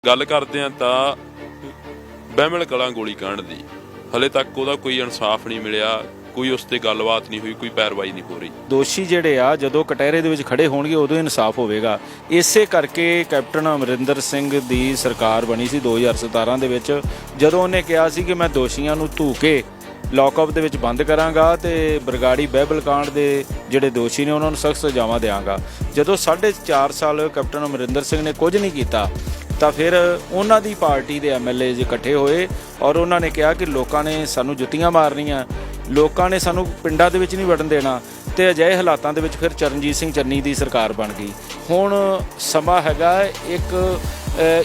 ਗੱਲ ਕਰਦੇ ਹਾਂ ਤਾਂ ਬਹਿਮਲ ਕਲਾਂ ਗੋਲੀ ਕਾਂਡ ਦੀ ਹਲੇ ਤੱਕ ਉਹਦਾ ਕੋਈ ਇਨਸਾਫ ਨਹੀਂ ਮਿਲਿਆ, ਕੋਈ ਉਸ ਤੇ ਗੱਲਬਾਤ ਨਹੀਂ ਹੋਈ, ਕੋਈ ਪੈਰਵਾਈ ਨਹੀਂ ਹੋ ਰਹੀ। ਦੋਸ਼ੀ ਜਿਹੜੇ ਆ ਜਦੋਂ ਕਟਹਿਰੇ ਦੇ ਵਿੱਚ ਖੜੇ ਹੋਣਗੇ ਉਦੋਂ ਇਨਸਾਫ ਹੋਵੇਗਾ। ਇਸੇ ਕਰਕੇ ਕੈਪਟਨ ਅਮਰਿੰਦਰ ਸਿੰਘ ਦੀ ਸਰਕਾਰ ਬਣੀ ਸੀ 2017 ਦੇ ਵਿੱਚ, ਜਦੋਂ ਉਹਨੇ ਕਿਹਾ ਸੀ ਕਿ ਮੈਂ ਦੋਸ਼ੀਆਂ ਨੂੰ ਧੂ ਕੇ ਲੌਕਅਪ ਦੇ ਵਿੱਚ ਬੰਦ ਕਰਾਂਗਾ ਤੇ ਬਰਗਾੜੀ ਬਹਿਬਲ ਕਾਂਡ ਦੇ ਜਿਹੜੇ ਦੋਸ਼ੀ ਨੇ ਉਹਨਾਂ ਨੂੰ ਸਖਤ ਸਜ਼ਾਵਾਂ ਦਿਆਂਗਾ। ਜਦੋਂ 4.5 ਸਾਲ ਕੈਪਟਨ ਅਮਰਿੰਦਰ ਸਿੰਘ ਨੇ ਕੁਝ ਨਹੀਂ ਕੀਤਾ ਤਾਂ ਫਿਰ ਉਹਨਾਂ ਦੀ ਪਾਰਟੀ ਦੇ ਐਮਐਲਏ ਇਕੱਠੇ ਹੋਏ ਔਰ ਉਹਨਾਂ ਨੇ ਕਿਹਾ ਕਿ ਲੋਕਾਂ ਨੇ ਸਾਨੂੰ ਜੁੱਤੀਆਂ ਮਾਰਨੀਆਂ, ਲੋਕਾਂ ਨੇ ਸਾਨੂੰ ਪਿੰਡਾਂ ਦੇ ਵਿੱਚ ਨਹੀਂ ਵੜਨ ਦੇਣਾ, ਤੇ ਅਜਿਹੇ ਹਾਲਾਤਾਂ ਦੇ ਵਿੱਚ ਫਿਰ ਚਰਨਜੀਤ ਸਿੰਘ ਚੰਨੀ ਦੀ ਸਰਕਾਰ ਬਣ ਗਈ। ਹੁਣ ਸਮਾਂ ਹੈਗਾ ਇੱਕ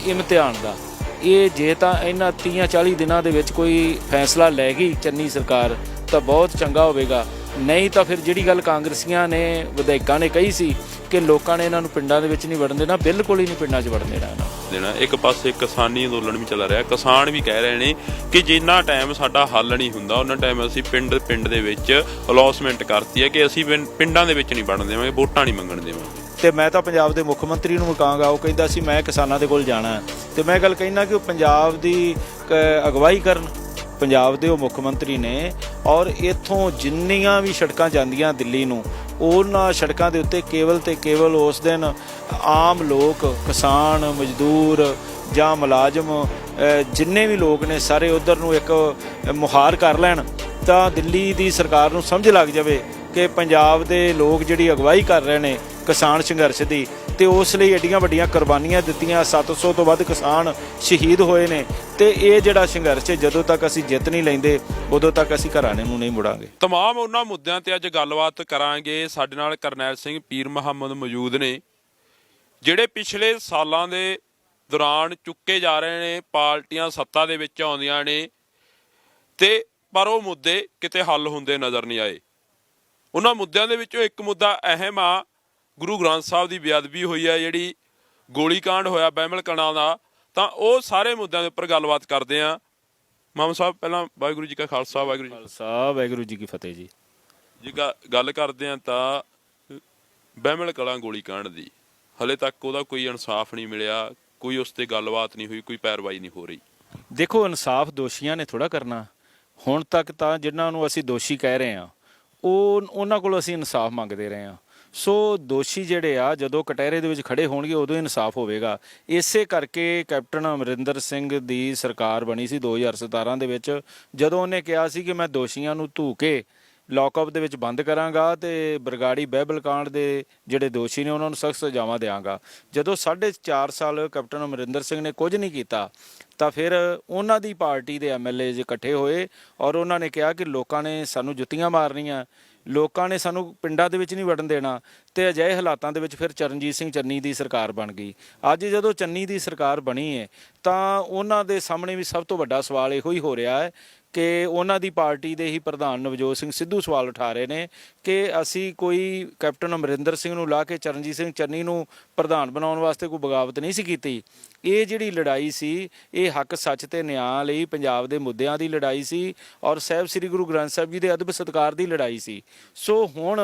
ਇਮਤਿਹਾਨ ਦਾ। ਇਹ ਜੇ ਤਾਂ ਇਹਨਾਂ 30-40 ਦਿਨਾਂ ਦੇ ਵਿੱਚ ਕੋਈ ਫੈਸਲਾ ਲੈ ਗਈ ਚੰਨੀ ਸਰਕਾਰ ਤਾਂ ਬਹੁਤ ਚੰਗਾ ਹੋਵੇਗਾ, ਨਹੀਂ ਤਾਂ ਫਿਰ ਜਿਹੜੀ ਗੱਲ ਕਾਂਗਰਸੀਆਂ ਨੇ ਵਿਧਾਇਕਾਂ ਨੇ ਕਹੀ ਸੀ ਕਿ ਲੋਕਾਂ ਨੇ ਇਹਨਾਂ ਨੂੰ ਪਿੰਡਾਂ ਦੇ ਵਿੱਚ ਨਹੀਂ ਵੜਨ ਦੇਣਾ, ਬਿਲਕੁਲ ਹੀ ਨਹੀਂ ਪਿੰਡਾਂ 'ਚ ਵੜਨ ਦੇਣਾ। ਇੱਕ ਪਾਸੇ ਕਿਸਾਨੀ ਅੰਦੋਲਨ ਵੀ ਚੱਲ ਰਿਹਾ, ਕਿਸਾਨ ਵੀ ਕਹਿ ਰਹੇ ਨੇ ਕਿ ਜਿੰਨਾ ਟਾਈਮ ਸਾਡਾ ਹੱਲ ਨਹੀਂ ਹੁੰਦਾ ਉਹਨਾਂ ਟਾਈਮ ਅਸੀਂ ਪਿੰਡ ਦੇ ਵਿੱਚ ਅਲੌਸਮੈਂਟ ਕਰਤੀ ਹੈ ਕਿ ਅਸੀਂ ਪਿੰਡਾਂ ਦੇ ਵਿੱਚ ਨਹੀਂ ਵੜਨ ਦੇਵਾਂਗੇ, ਵੋਟਾਂ ਨਹੀਂ ਮੰਗਣ ਦੇਵਾਂਗੇ। ਤੇ ਮੈਂ ਤਾਂ ਪੰਜਾਬ ਦੇ ਮੁੱਖ ਮੰਤਰੀ ਨੂੰ ਕਹਾਂਗਾ, ਉਹ ਕਹਿੰਦਾ ਸੀ ਮੈਂ ਕਿਸਾਨਾਂ ਦੇ ਕੋਲ ਜਾਣਾ, ਤੇ ਮੈਂ ਗੱਲ ਕਹਿੰਦਾ ਕਿ ਉਹ ਪੰਜਾਬ ਦੀ ਅਗਵਾਈ ਕਰਨ। ਪੰਜਾਬ ਦੇ ਉਹ ਮੁੱਖ ਮੰਤਰੀ ਨੇ ਔਰ ਇੱਥੋਂ ਜਿੰਨੀਆਂ ਵੀ ਸੜਕਾਂ ਜਾਂਦੀਆਂ ਦਿੱਲੀ ਨੂੰ, ਉਹਨਾਂ ਸੜਕਾਂ ਦੇ ਉੱਤੇ ਕੇਵਲ ਤੇ ਕੇਵਲ ਉਸ ਦਿਨ ਆਮ ਲੋਕ, ਕਿਸਾਨ, ਮਜ਼ਦੂਰ ਜਾਂ ਮੁਲਾਜ਼ਮ, ਜਿੰਨੇ ਵੀ ਲੋਕ ਨੇ ਸਾਰੇ ਉਧਰ ਨੂੰ ਇੱਕ ਮੁਹਾਰ ਕਰ ਲੈਣ ਤਾਂ ਦਿੱਲੀ ਦੀ ਸਰਕਾਰ ਨੂੰ ਸਮਝ ਲੱਗ ਜਾਵੇ ਕਿ ਪੰਜਾਬ ਦੇ ਲੋਕ ਜਿਹੜੀ ਅਗਵਾਈ ਕਰ ਰਹੇ ਨੇ ਕਿਸਾਨ ਸੰਘਰਸ਼ ਦੀ, ਤੇ ਉਸ ਲਈ ਐਡੀਆਂ ਵੱਡੀਆਂ ਕੁਰਬਾਨੀਆਂ ਦਿੱਤੀਆਂ, 700 ਤੋਂ ਵੱਧ ਕਿਸਾਨ ਸ਼ਹੀਦ ਹੋਏ ਨੇ, ਤੇ ਇਹ ਜਿਹੜਾ ਸੰਘਰਸ਼ ਜਦੋਂ ਤੱਕ ਅਸੀਂ ਜਿੱਤ ਨਹੀਂ ਲੈਂਦੇ ਉਦੋਂ ਤੱਕ ਅਸੀਂ ਘਰਾਣੇ ਨੂੰ ਨਹੀਂ ਮੁੜਾਂਗੇ। ਤਮਾਮ ਉਹਨਾਂ ਮੁੱਦਿਆਂ ਤੇ ਅੱਜ ਗੱਲਬਾਤ ਕਰਾਂਗੇ। ਸਾਡੇ ਨਾਲ ਕਰਨੈਲ ਸਿੰਘ ਪੀਰ ਮੁਹੰਮਦ ਮੌਜੂਦ ਨੇ, ਜਿਹੜੇ ਪਿਛਲੇ ਸਾਲਾਂ ਦੇ ਦੌਰਾਨ ਚੁੱਕੇ ਜਾ ਰਹੇ ਨੇ। ਪਾਰਟੀਆਂ ਸੱਤਾ ਦੇ ਵਿੱਚ ਆਉਂਦੀਆਂ ਨੇ ਤੇ ਪਰ ਉਹ ਮੁੱਦੇ ਕਿਤੇ ਹੱਲ ਹੁੰਦੇ ਨਜ਼ਰ ਨਹੀਂ ਆਏ। ਉਹਨਾਂ ਮੁੱਦਿਆਂ ਦੇ ਵਿੱਚੋਂ ਇੱਕ ਮੁੱਦਾ ਅਹਿਮ ਆ, ਗੁਰੂ ਗ੍ਰੰਥ ਸਾਹਿਬ ਦੀ ਬੇਅਦਬੀ ਹੋਈ ਹੈ, ਜਿਹੜੀ ਗੋਲੀ ਕਾਂਡ ਹੋਇਆ ਬਹਿਮਲ ਕਲਾਂ ਦਾ। ਤਾਂ ਉਹ ਸਾਰੇ ਮੁੱਦਿਆਂ ਦੇ ਉੱਪਰ ਗੱਲਬਾਤ ਕਰਦੇ ਹਾਂ। ਮਾਮ ਸਾਹਿਬ ਪਹਿਲਾਂ ਵਾਹਿਗੁਰੂ ਜੀ ਕਾ ਖਾਲਸਾ, ਵਾਹਿਗੁਰੂ ਜੀ ਖਾਲਸਾ, ਵਾਹਿਗੁਰੂ ਜੀ ਕੀ ਫਤਿਹ ਜੀ। ਗੱਲ ਕਰਦੇ ਹਾਂ ਤਾਂ ਬਹਿਮਲ ਕਲਾਂ ਗੋਲੀ ਕਾਂਡ ਦੀ ਹਲੇ ਤੱਕ ਉਹਦਾ ਕੋਈ ਇਨਸਾਫ ਨਹੀਂ ਮਿਲਿਆ, ਕੋਈ ਉਸ ਤੇ ਗੱਲਬਾਤ ਨਹੀਂ ਹੋਈ, ਕੋਈ ਪੈਰਵਾਈ ਨਹੀਂ ਹੋ ਰਹੀ। ਦੇਖੋ, ਇਨਸਾਫ ਦੋਸ਼ੀਆਂ ਨੇ ਥੋੜ੍ਹਾ ਕਰਨਾ। ਹੁਣ ਤੱਕ ਤਾਂ ਜਿਨ੍ਹਾਂ ਨੂੰ ਅਸੀਂ ਦੋਸ਼ੀ ਕਹਿ ਰਹੇ ਹਾਂ ਉਹਨਾਂ ਕੋਲ ਅਸੀਂ ਇਨਸਾਫ ਮੰਗਦੇ ਰਹੇ ਹਾਂ। ਸੋ ਦੋਸ਼ੀ ਜਿਹੜੇ ਆ ਜਦੋਂ ਕਟਹਿਰੇ ਦੇ ਵਿੱਚ ਖੜੇ ਹੋਣਗੇ ਉਦੋਂ ਇਨਸਾਫ ਹੋਵੇਗਾ। ਇਸੇ ਕਰਕੇ ਕੈਪਟਨ ਅਮਰਿੰਦਰ ਸਿੰਘ ਦੀ ਸਰਕਾਰ ਬਣੀ ਸੀ 2017 ਦੇ ਵਿੱਚ, ਜਦੋਂ ਉਹਨੇ ਕਿਹਾ ਸੀ ਕਿ ਮੈਂ ਦੋਸ਼ੀਆਂ ਨੂੰ ਧੂ ਕੇ ਲੌਕਅਪ ਦੇ ਵਿੱਚ ਬੰਦ ਕਰਾਂਗਾ ਤੇ ਬਰਗਾੜੀ ਬਹਿਬਲ ਕਾਂਡ ਦੇ ਜਿਹੜੇ ਦੋਸ਼ੀ ਨੇ ਉਹਨਾਂ ਨੂੰ ਸਖਤ ਸਜ਼ਾਵਾਂ ਦਿਆਂਗਾ। ਜਦੋਂ 4.5 ਸਾਲ ਕੈਪਟਨ ਅਮਰਿੰਦਰ ਸਿੰਘ ਨੇ ਕੁਝ ਨਹੀਂ ਕੀਤਾ ਤਾਂ ਫਿਰ ਉਹਨਾਂ ਦੀ ਪਾਰਟੀ ਦੇ ਐਮਐਲਏ ਇਕੱਠੇ ਹੋਏ ਔਰ ਉਹਨਾਂ ਨੇ ਕਿਹਾ ਕਿ ਲੋਕਾਂ ਨੇ ਸਾਨੂੰ ਜੁੱਤੀਆਂ ਮਾਰਨੀਆਂ, ਲੋਕਾਂ ਨੇ ਸਾਨੂੰ ਪਿੰਡਾਂ ਦੇ ਵਿੱਚ ਨਹੀਂ ਵੜਨ ਦੇਣਾ, ਤੇ ਅਜਿਹੇ ਹਾਲਾਤਾਂ ਦੇ ਵਿੱਚ ਫਿਰ ਚਰਨਜੀਤ ਸਿੰਘ ਚੰਨੀ ਦੀ ਸਰਕਾਰ ਬਣ ਗਈ। ਅੱਜ ਜਦੋਂ ਚੰਨੀ ਦੀ ਸਰਕਾਰ ਬਣੀ ਹੈ ਤਾਂ ਉਹਨਾਂ ਦੇ ਸਾਹਮਣੇ ਵੀ ਸਭ ਤੋਂ ਵੱਡਾ ਸਵਾਲ ਇਹੋ ਹੀ ਹੋ ਰਿਹਾ ਹੈ ਕਿ ਉਹਨਾਂ ਦੀ ਪਾਰਟੀ ਦੇ ਹੀ ਪ੍ਰਧਾਨ ਨਵਜੋਤ ਸਿੰਘ ਸਿੱਧੂ ਸਵਾਲ ਉਠਾ ਰਹੇ ਨੇ ਕਿ ਅਸੀਂ ਕੋਈ ਕੈਪਟਨ ਅਮਰਿੰਦਰ ਸਿੰਘ ਨੂੰ ਲਾ ਕੇ ਚਰਨਜੀਤ ਸਿੰਘ ਚੰਨੀ ਨੂੰ ਪ੍ਰਧਾਨ ਬਣਾਉਣ ਵਾਸਤੇ ਕੋਈ ਬਗਾਵਤ ਨਹੀਂ ਸੀ ਕੀਤੀ। ਇਹ ਜਿਹੜੀ ਲੜਾਈ ਸੀ ਇਹ ਹੱਕ, ਸੱਚ ਤੇ ਨਿਆਂ ਲਈ ਪੰਜਾਬ ਦੇ ਮੁੱਦਿਆਂ ਦੀ ਲੜਾਈ ਸੀ ਔਰ ਸਾਹਿਬ ਸ੍ਰੀ ਗੁਰੂ ਗ੍ਰੰਥ ਸਾਹਿਬ ਜੀ ਦੇ ਅਦਬ ਸਤਿਕਾਰ ਦੀ ਲੜਾਈ ਸੀ। ਸੋ ਹੁਣ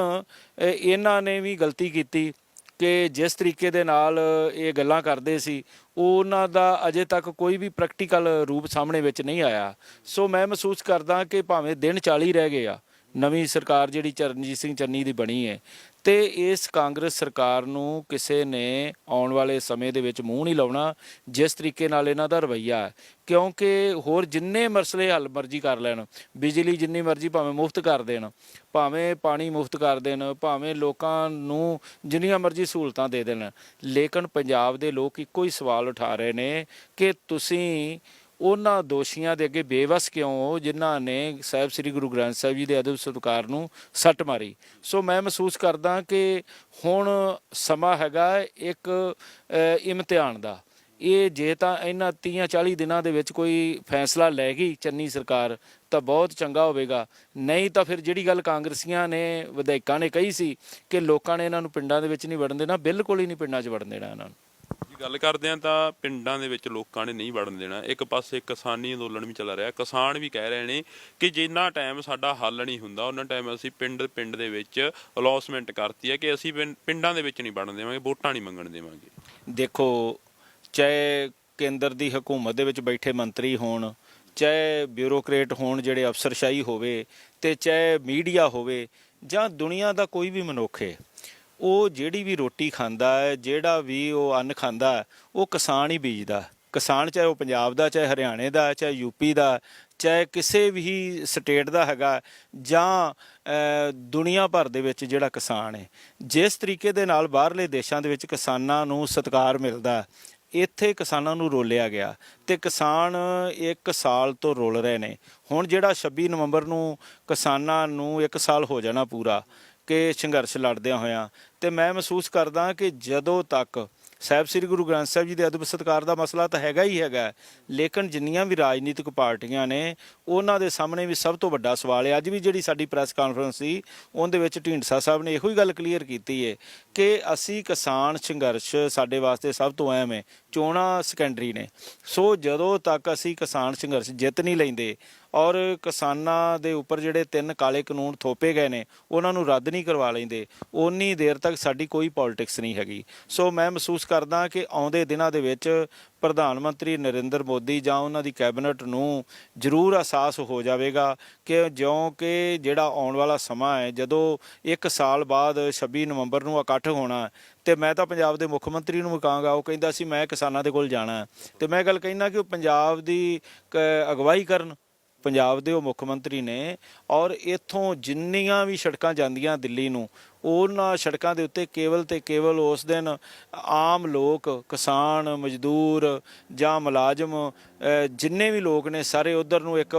ਇਹਨਾਂ ਨੇ ਵੀ ਗਲਤੀ ਕੀਤੀ ਕਿ ਜਿਸ ਤਰੀਕੇ ਦੇ ਨਾਲ ਇਹ ਗੱਲਾਂ ਕਰਦੇ ਸੀ ਉਹਨਾਂ ਦਾ ਅਜੇ ਤੱਕ ਕੋਈ ਵੀ ਪ੍ਰੈਕਟੀਕਲ ਰੂਪ ਸਾਹਮਣੇ ਵਿੱਚ ਨਹੀਂ ਆਇਆ। ਸੋ ਮੈਂ ਮਹਿਸੂਸ ਕਰਦਾ ਕਿ ਭਾਵੇਂ ਦਿਨ 40 ਰਹਿ ਗਏ ਆ, ਨਵੀਂ ਸਰਕਾਰ ਜਿਹੜੀ ਚਰਨਜੀਤ ਸਿੰਘ ਚੰਨੀ ਦੀ ਬਣੀ ਹੈ, ਤੇ ਇਸ ਕਾਂਗਰਸ ਸਰਕਾਰ ਨੂੰ ਕਿਸੇ ਨੇ ਆਉਣ ਵਾਲੇ ਸਮੇਂ ਦੇ ਵਿੱਚ ਮੂੰਹ ਨਹੀਂ ਲਾਉਣਾ ਜਿਸ ਤਰੀਕੇ ਨਾਲ ਇਹਨਾਂ ਦਾ ਰਵੱਈਆ ਹੈ। ਕਿਉਂਕਿ ਹੋਰ ਜਿੰਨੇ ਮਸਲੇ ਹੱਲ ਮਰਜ਼ੀ ਕਰ ਲੈਣ, ਬਿਜਲੀ ਜਿੰਨੀ ਮਰਜ਼ੀ ਭਾਵੇਂ ਮੁਫਤ ਕਰ ਦੇਣ, ਭਾਵੇਂ ਪਾਣੀ ਮੁਫਤ ਕਰ ਦੇਣ, ਭਾਵੇਂ ਲੋਕਾਂ ਨੂੰ ਜਿੰਨੀਆਂ ਮਰਜ਼ੀ ਸਹੂਲਤਾਂ ਦੇ ਦੇਣ, ਲੇਕਿਨ ਪੰਜਾਬ ਦੇ ਲੋਕ ਇੱਕੋ ਹੀ ਸਵਾਲ ਉਠਾ ਰਹੇ ਨੇ ਕਿ ਤੁਸੀਂ ਉਹਨਾਂ ਦੋਸ਼ੀਆਂ ਦੇ ਅੱਗੇ ਬੇਵੱਸ ਕਿਉਂ ਹੋ ਜਿਨ੍ਹਾਂ ਨੇ ਸਾਹਿਬ ਸ੍ਰੀ ਗੁਰੂ ਗ੍ਰੰਥ ਸਾਹਿਬ ਜੀ ਦੇ ਅਦਬ ਸਤਿਕਾਰ ਨੂੰ ਸੱਟ ਮਾਰੀ। ਸੋ ਮੈਂ ਮਹਿਸੂਸ ਕਰਦਾ ਕਿ ਹੁਣ ਸਮਾਂ ਹੈਗਾ ਇੱਕ ਇਮਤਿਹਾਨ ਦਾ। ਇਹ ਜੇ ਤਾਂ ਇਹਨਾਂ 30-40 ਦਿਨਾਂ ਦੇ ਵਿੱਚ ਕੋਈ ਫੈਸਲਾ ਲੈ ਗਈ ਚੰਨੀ ਸਰਕਾਰ ਤਾਂ ਬਹੁਤ ਚੰਗਾ ਹੋਵੇਗਾ, ਨਹੀਂ ਤਾਂ ਫਿਰ ਜਿਹੜੀ ਗੱਲ ਕਾਂਗਰਸੀਆਂ ਨੇ ਵਿਧਾਇਕਾਂ ਨੇ ਕਹੀ ਸੀ ਕਿ ਲੋਕਾਂ ਨੇ ਇਹਨਾਂ ਨੂੰ ਪਿੰਡਾਂ ਦੇ ਵਿੱਚ ਨਹੀਂ ਵੜਨ ਦੇਣਾ, ਬਿਲਕੁਲ ਹੀ ਨਹੀਂ ਪਿੰਡਾਂ 'ਚ ਵੜਨ ਦੇਣਾ ਇਹਨਾਂ ਨੂੰ। ਗੱਲ ਕਰਦੇ ਹਾਂ ਤਾਂ ਪਿੰਡਾਂ ਦੇ ਵਿੱਚ ਲੋਕਾਂ ਨੇ ਨਹੀਂ ਵੜਨ ਦੇਣਾ। ਇੱਕ ਪਾਸੇ ਕਿਸਾਨੀ ਅੰਦੋਲਨ ਵੀ ਚੱਲ ਰਿਹਾ, ਕਿਸਾਨ ਵੀ ਕਹਿ ਰਹੇ ਨੇ ਕਿ ਜਿੰਨਾ ਟਾਈਮ ਸਾਡਾ ਹੱਲ ਨਹੀਂ ਹੁੰਦਾ ਉਹਨਾਂ ਟਾਈਮ ਅਸੀਂ ਪਿੰਡ ਦੇ ਵਿੱਚ ਅਲੌਸਮੈਂਟ ਕਰਤੀ ਹੈ ਕਿ ਅਸੀਂ ਪਿੰਡਾਂ ਦੇ ਵਿੱਚ ਨਹੀਂ ਵੜਨ ਦੇਵਾਂਗੇ, ਵੋਟਾਂ ਨਹੀਂ ਮੰਗਣ ਦੇਵਾਂਗੇ। ਦੇਖੋ, ਚਾਹੇ ਕੇਂਦਰ ਦੀ ਹਕੂਮਤ ਦੇ ਵਿੱਚ ਬੈਠੇ ਮੰਤਰੀ ਹੋਣ, ਚਾਹੇ ਬਿਊਰੋਕਰੇਟ ਹੋਣ ਜਿਹੜੇ ਅਫਸਰਸ਼ਾਹੀ ਹੋਵੇ, ਤੇ ਚਾਹੇ ਮੀਡੀਆ ਹੋਵੇ, ਜਾਂ ਦੁਨੀਆ ਦਾ ਕੋਈ ਵੀ ਮਨੁੱਖ ਹੈ, ਉਹ ਜਿਹੜੀ ਵੀ ਰੋਟੀ ਖਾਂਦਾ ਹੈ, ਜਿਹੜਾ ਵੀ ਉਹ ਅੰਨ ਖਾਂਦਾ ਹੈ, ਉਹ ਕਿਸਾਨ ਹੀ ਬੀਜਦਾ। ਕਿਸਾਨ ਚਾਹੇ ਉਹ ਪੰਜਾਬ ਦਾ, ਚਾਹੇ ਹਰਿਆਣੇ ਦਾ, ਚਾਹੇ ਯੂਪੀ ਦਾ, ਚਾਹੇ ਕਿਸੇ ਵੀ ਸਟੇਟ ਦਾ ਹੈਗਾ, ਜਾਂ ਦੁਨੀਆ ਭਰ ਦੇ ਵਿੱਚ ਜਿਹੜਾ ਕਿਸਾਨ ਹੈ, ਜਿਸ ਤਰੀਕੇ ਦੇ ਨਾਲ ਬਾਹਰਲੇ ਦੇਸ਼ਾਂ ਦੇ ਵਿੱਚ ਕਿਸਾਨਾਂ ਨੂੰ ਸਤਿਕਾਰ ਮਿਲਦਾ, ਇੱਥੇ ਕਿਸਾਨਾਂ ਨੂੰ ਰੋਲਿਆ ਗਿਆ ਤੇ ਕਿਸਾਨ 1 ਸਾਲ ਤੋਂ ਰੋਲ ਰਹੇ ਨੇ। ਹੁਣ ਜਿਹੜਾ 26 ਨਵੰਬਰ ਨੂੰ ਕਿਸਾਨਾਂ ਨੂੰ 1 ਸਾਲ ਹੋ ਜਾਣਾ ਪੂਰਾ ਕਿ ਸੰਘਰਸ਼ ਲੜਦਿਆਂ ਹੋਇਆਂ, ਤੇ ਮੈਂ ਮਹਿਸੂਸ ਕਰਦਾ ਕਿ ਜਦੋਂ ਤੱਕ ਸਾਹਿਬ ਸ੍ਰੀ ਗੁਰੂ ਗ੍ਰੰਥ ਸਾਹਿਬ ਜੀ ਦੇ ਅਦਬ ਸਤਿਕਾਰ ਦਾ ਮਸਲਾ ਤਾਂ ਹੈਗਾ ਹੀ ਹੈਗਾ, ਲੇਕਿਨ ਜਿੰਨੀਆਂ ਵੀ ਰਾਜਨੀਤਿਕ ਪਾਰਟੀਆਂ ਨੇ ਉਹਨਾਂ ਦੇ ਸਾਹਮਣੇ ਵੀ ਸਭ ਤੋਂ ਵੱਡਾ ਸਵਾਲ ਹੈ। ਅੱਜ ਵੀ ਜਿਹੜੀ ਸਾਡੀ ਪ੍ਰੈਸ ਕਾਨਫਰੰਸ ਸੀ ਉਹਦੇ ਵਿੱਚ ਢੀਂਡਸਾ ਸਾਹਿਬ ਨੇ ਇਹੋ ਹੀ ਗੱਲ ਕਲੀਅਰ ਕੀਤੀ ਹੈ ਕਿ ਅਸੀਂ ਕਿਸਾਨ ਸੰਘਰਸ਼ ਸਾਡੇ ਵਾਸਤੇ ਸਭ ਤੋਂ ਅਹਿਮ ਹੈ, ਚੋਣਾਂ ਸੈਕੰਡਰੀ ਨੇ। ਸੋ ਜਦੋਂ ਤੱਕ ਅਸੀਂ ਕਿਸਾਨ ਸੰਘਰਸ਼ ਜਿੱਤ ਨਹੀਂ ਲੈਂਦੇ ਔਰ ਕਿਸਾਨਾਂ ਦੇ ਉੱਪਰ ਜਿਹੜੇ 3 ਕਾਲੇ ਕਾਨੂੰਨ ਥੋਪੇ ਗਏ ਨੇ ਉਹਨਾਂ ਨੂੰ ਰੱਦ ਨਹੀਂ ਕਰਵਾ ਲੈਂਦੇ, ਓਨੀ ਦੇਰ ਤੱਕ ਸਾਡੀ ਕੋਈ ਪੋਲਿਟਿਕਸ ਨਹੀਂ ਹੈਗੀ। ਸੋ ਮੈਂ ਮਹਿਸੂਸ ਕਰਦਾ ਕਿ ਆਉਂਦੇ ਦਿਨਾਂ ਦੇ ਵਿੱਚ ਪ੍ਰਧਾਨ ਮੰਤਰੀ ਨਰਿੰਦਰ ਮੋਦੀ ਜਾਂ ਉਹਨਾਂ ਦੀ ਕੈਬਨਿਟ ਨੂੰ ਜ਼ਰੂਰ ਅਹਿਸਾਸ ਹੋ ਜਾਵੇਗਾ ਕਿ ਜਿਉਂ ਕਿ ਜਿਹੜਾ ਆਉਣ ਵਾਲਾ ਸਮਾਂ ਹੈ, ਜਦੋਂ 1 ਸਾਲ ਬਾਅਦ 26 ਨਵੰਬਰ ਨੂੰ ਇਕੱਠ ਹੋਣਾ, ਤੇ ਮੈਂ ਤਾਂ ਪੰਜਾਬ ਦੇ ਮੁੱਖ ਮੰਤਰੀ ਨੂੰ ਕਹਾਂਗਾ, ਉਹ ਕਹਿੰਦਾ ਸੀ ਮੈਂ ਕਿਸਾਨਾਂ ਦੇ ਕੋਲ ਜਾਣਾ, ਤੇ ਮੈਂ ਗੱਲ ਕਹਿੰਦਾ ਕਿ ਉਹ ਪੰਜਾਬ ਦੀ ਅਗਵਾਈ ਕਰਨ, ਪੰਜਾਬ ਦੇ ਉਹ ਮੁੱਖ ਮੰਤਰੀ ਨੇ, ਔਰ ਇੱਥੋਂ ਜਿੰਨੀਆਂ ਵੀ ਸੜਕਾਂ ਜਾਂਦੀਆਂ ਦਿੱਲੀ ਨੂੰ, ਉਹਨਾਂ ਸੜਕਾਂ ਦੇ ਉੱਤੇ ਕੇਵਲ ਤੇ ਕੇਵਲ ਉਸ ਦਿਨ ਆਮ ਲੋਕ, ਕਿਸਾਨ, ਮਜ਼ਦੂਰ ਜਾਂ ਮੁਲਾਜ਼ਮ, ਜਿੰਨੇ ਵੀ ਲੋਕ ਨੇ ਸਾਰੇ ਉਧਰ ਨੂੰ ਇੱਕ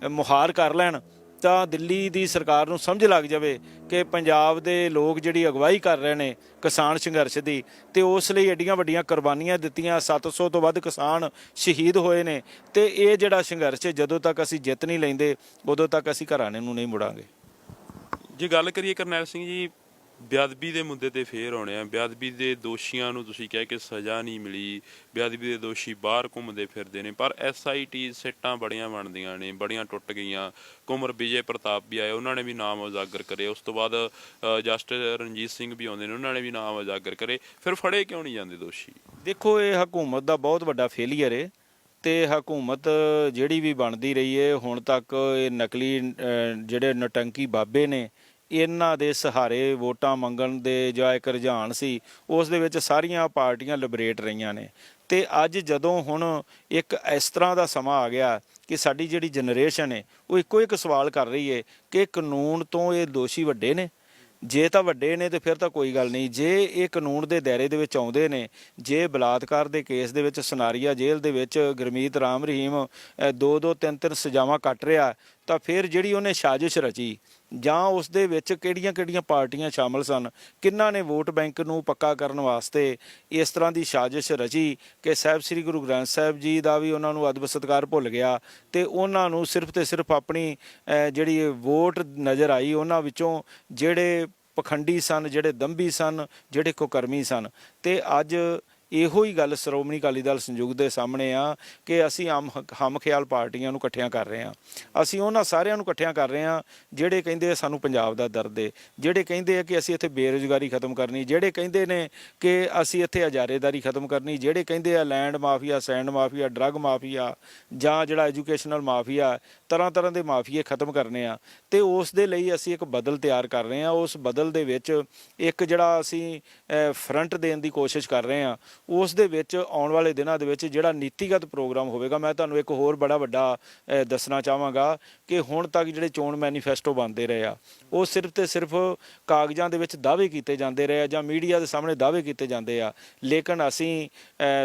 ਮੁਹਾਰ ਕਰ ਲੈਣ ਤਾਂ ਦਿੱਲੀ ਦੀ ਸਰਕਾਰ ਨੂੰ ਸਮਝ ਲੱਗ ਜਾਵੇ ਕਿ ਪੰਜਾਬ ਦੇ ਲੋਕ ਜਿਹੜੀ ਅਗਵਾਈ ਕਰ ਰਹੇ ਨੇ ਕਿਸਾਨ ਸੰਘਰਸ਼ ਦੀ, ਤੇ ਉਸ ਲਈ ਐਡੀਆਂ ਵੱਡੀਆਂ ਕੁਰਬਾਨੀਆਂ ਦਿੱਤੀਆਂ, 700 ਤੋਂ ਵੱਧ ਕਿਸਾਨ ਸ਼ਹੀਦ ਹੋਏ ਨੇ, ਤੇ ਇਹ ਜਿਹੜਾ ਸੰਘਰਸ਼ ਜਦੋਂ ਤੱਕ ਅਸੀਂ ਜਿੱਤ ਨਹੀਂ ਲੈਂਦੇ ਉਦੋਂ ਤੱਕ ਅਸੀਂ ਘਰਾਣੇ ਨੂੰ ਨਹੀਂ ਮੁੜਾਂਗੇ। ਜੇ ਗੱਲ ਕਰੀਏ ਕਰਨੈਲ ਸਿੰਘ ਜੀ, ਬੇਅਦਬੀ ਦੇ ਮੁੱਦੇ ਤੇ ਫੇਰ ਆਉਣੇ ਆ। ਬੇਅਦਬੀ ਦੇ ਦੋਸ਼ੀਆਂ ਨੂੰ ਤੁਸੀਂ ਕਿਹਾ ਕਿ ਸਜ਼ਾ ਨਹੀਂ ਮਿਲੀ, ਬੇਅਦਬੀ ਦੇ ਦੋਸ਼ੀ ਬਾਹਰ ਘੁੰਮਦੇ ਫਿਰਦੇ ਨੇ, ਪਰ SIT ਸਿੱਟਾਂ ਬੜੀਆਂ ਬਣਦੀਆਂ ਨੇ, ਬੜੀਆਂ ਟੁੱਟ ਗਈਆਂ। ਕੁੰਵਰ ਵਿਜੇ ਪ੍ਰਤਾਪ ਵੀ ਆਏ, ਉਹਨਾਂ ਨੇ ਵੀ ਨਾਮ ਉਜਾਗਰ ਕਰੇ। ਉਸ ਤੋਂ ਬਾਅਦ ਜਸਟਿਸ ਰਣਜੀਤ ਸਿੰਘ ਵੀ ਆਉਂਦੇ ਨੇ, ਉਹਨਾਂ ਨੇ ਵੀ ਨਾਮ ਉਜਾਗਰ ਕਰੇ। ਫਿਰ ਫੜੇ ਕਿਉਂ ਨਹੀਂ ਜਾਂਦੇ ਦੋਸ਼ੀ? ਦੇਖੋ, ਇਹ ਹਕੂਮਤ ਦਾ ਬਹੁਤ ਵੱਡਾ ਫੇਲੀਅਰ ਹੈ, ਤੇ ਹਕੂਮਤ ਜਿਹੜੀ ਵੀ ਬਣਦੀ ਰਹੀ ਹੈ ਹੁਣ ਤੱਕ, ਇਹ ਨਕਲੀ ਜਿਹੜੇ ਨਟੰਕੀ ਬਾਬੇ ਨੇ ਇਹਨਾਂ ਦੇ ਸਹਾਰੇ ਵੋਟਾਂ ਮੰਗਣ ਦੇ ਜਾਂ ਇੱਕ ਰੁਝਾਨ ਸੀ, ਉਸ ਦੇ ਵਿੱਚ ਸਾਰੀਆਂ ਪਾਰਟੀਆਂ ਲਿਬਰੇਟ ਰਹੀਆਂ ਨੇ। ਤੇ ਅੱਜ ਜਦੋਂ ਹੁਣ ਇੱਕ ਇਸ ਤਰ੍ਹਾਂ ਦਾ ਸਮਾਂ ਆ ਗਿਆ ਕਿ ਸਾਡੀ ਜਿਹੜੀ ਜਨਰੇਸ਼ਨ ਹੈ ਉਹ ਇੱਕੋ ਇੱਕ ਸਵਾਲ ਕਰ ਰਹੀ ਹੈ ਕਿ ਕਾਨੂੰਨ ਤੋਂ ਇਹ ਦੋਸ਼ੀ ਵੱਡੇ ਨੇ। ਜੇ ਤਾਂ ਵੱਡੇ ਨੇ ਤੇ ਫਿਰ ਤਾਂ ਕੋਈ ਗੱਲ ਨਹੀਂ, ਜੇ ਇਹ ਕਾਨੂੰਨ ਦੇ ਦਾਇਰੇ ਦੇ ਵਿੱਚ ਆਉਂਦੇ ਨੇ, ਜੇ ਬਲਾਤਕਾਰ ਦੇ ਕੇਸ ਦੇ ਵਿੱਚ ਸਨਾਰੀਆ ਜੇਲ੍ਹ ਦੇ ਵਿੱਚ ਗੁਰਮੀਤ ਰਾਮ ਰਹੀਮ 2-2 3-3 ਸਜ਼ਾਵਾਂ ਕੱਟ ਰਿਹਾ, ਤਾਂ ਫਿਰ ਜਿਹੜੀ ਉਹਨੇ ਸਾਜ਼ਿਸ਼ ਰਚੀ ਜਾਂ ਉਸ ਦੇ ਵਿੱਚ ਕਿਹੜੀਆਂ ਪਾਰਟੀਆਂ ਸ਼ਾਮਲ ਸਨ, ਕਿਹਨਾਂ ਨੇ ਵੋਟ ਬੈਂਕ ਨੂੰ ਪੱਕਾ ਕਰਨ ਵਾਸਤੇ ਇਸ ਤਰ੍ਹਾਂ ਦੀ ਸਾਜ਼ਿਸ਼ ਰਚੀ ਕਿ ਸਾਹਿਬ ਸ੍ਰੀ ਗੁਰੂ ਗ੍ਰੰਥ ਸਾਹਿਬ ਜੀ ਦਾ ਵੀ ਉਹਨਾਂ ਨੂੰ ਅਦਬ ਸਤਿਕਾਰ ਭੁੱਲ ਗਿਆ, ਤੇ ਉਹਨਾਂ ਨੂੰ ਸਿਰਫ ਤੇ ਸਿਰਫ ਆਪਣੀ ਜਿਹੜੀ ਵੋਟ ਨਜ਼ਰ ਆਈ, ਉਹਨਾਂ ਵਿੱਚੋਂ ਜਿਹੜੇ ਪਖੰਡੀ ਸਨ, ਜਿਹੜੇ ਦੰਭੀ ਸਨ, ਜਿਹੜੇ ਕੁਕਰਮੀ ਸਨ। ਤੇ ਅੱਜ ਇਹੋ ਹੀ ਗੱਲ ਸ਼੍ਰੋਮਣੀ ਅਕਾਲੀ ਦਲ ਸੰਯੁਕਤ ਦੇ ਸਾਹਮਣੇ ਆ ਕਿ ਅਸੀਂ ਹਮ ਖਿਆਲ ਪਾਰਟੀਆਂ ਨੂੰ ਇਕੱਠਿਆਂ ਕਰ ਰਹੇ ਹਾਂ। ਅਸੀਂ ਉਹਨਾਂ ਸਾਰਿਆਂ ਨੂੰ ਇਕੱਠਿਆਂ ਕਰ ਰਹੇ ਹਾਂ ਜਿਹੜੇ ਕਹਿੰਦੇ ਸਾਨੂੰ ਪੰਜਾਬ ਦਾ ਦਰਦ ਹੈ, ਜਿਹੜੇ ਕਹਿੰਦੇ ਆ ਕਿ ਅਸੀਂ ਇੱਥੇ ਬੇਰੁਜ਼ਗਾਰੀ ਖਤਮ ਕਰਨੀ, ਜਿਹੜੇ ਕਹਿੰਦੇ ਨੇ ਕਿ ਅਸੀਂ ਇੱਥੇ ਹਜ਼ਾਰੇਦਾਰੀ ਖਤਮ ਕਰਨੀ, ਜਿਹੜੇ ਕਹਿੰਦੇ ਆ land mafia, send mafia, drug mafia, ਜਾਂ ਜਿਹੜਾ ਐਜੂਕੇਸ਼ਨਲ ਮਾਫੀਆ, ਤਰ੍ਹਾਂ ਦੇ ਮਾਫੀਏ ਖਤਮ ਕਰਨੇ ਆ। ਤੇ ਉਸ ਦੇ ਲਈ ਅਸੀਂ ਇੱਕ ਬਦਲ ਤਿਆਰ ਕਰ ਰਹੇ ਹਾਂ। ਉਸ ਬਦਲ ਦੇ ਵਿੱਚ ਇੱਕ ਜਿਹੜਾ ਅਸੀਂ ਫਰੰਟ ਦੇਣ ਦੀ ਕੋਸ਼ਿਸ਼ ਕਰ ਰਹੇ ਹਾਂ, ਉਸ ਦੇ ਵਿੱਚ ਆਉਣ ਵਾਲੇ ਦਿਨਾਂ ਦੇ ਵਿੱਚ ਜਿਹੜਾ ਨੀਤੀਗਤ ਪ੍ਰੋਗਰਾਮ ਹੋਵੇਗਾ। ਮੈਂ ਤੁਹਾਨੂੰ ਇੱਕ ਹੋਰ ਬੜਾ ਵੱਡਾ ਦੱਸਣਾ ਚਾਹਾਂਗਾ ਕਿ ਹੁਣ ਤੱਕ ਜਿਹੜੇ ਚੋਣ ਮੈਨੀਫੈਸਟੋ ਬਣਦੇ ਰਹੇ ਆ, ਉਹ ਸਿਰਫ ਤੇ ਸਿਰਫ ਕਾਗਜ਼ਾਂ ਦੇ ਵਿੱਚ ਦਾਅਵੇ ਕੀਤੇ ਜਾਂਦੇ ਰਹੇ ਆ ਜਾਂ ਮੀਡੀਆ ਦੇ ਸਾਹਮਣੇ ਦਾਅਵੇ ਕੀਤੇ ਜਾਂਦੇ ਆ, ਲੇਕਿਨ ਅਸੀਂ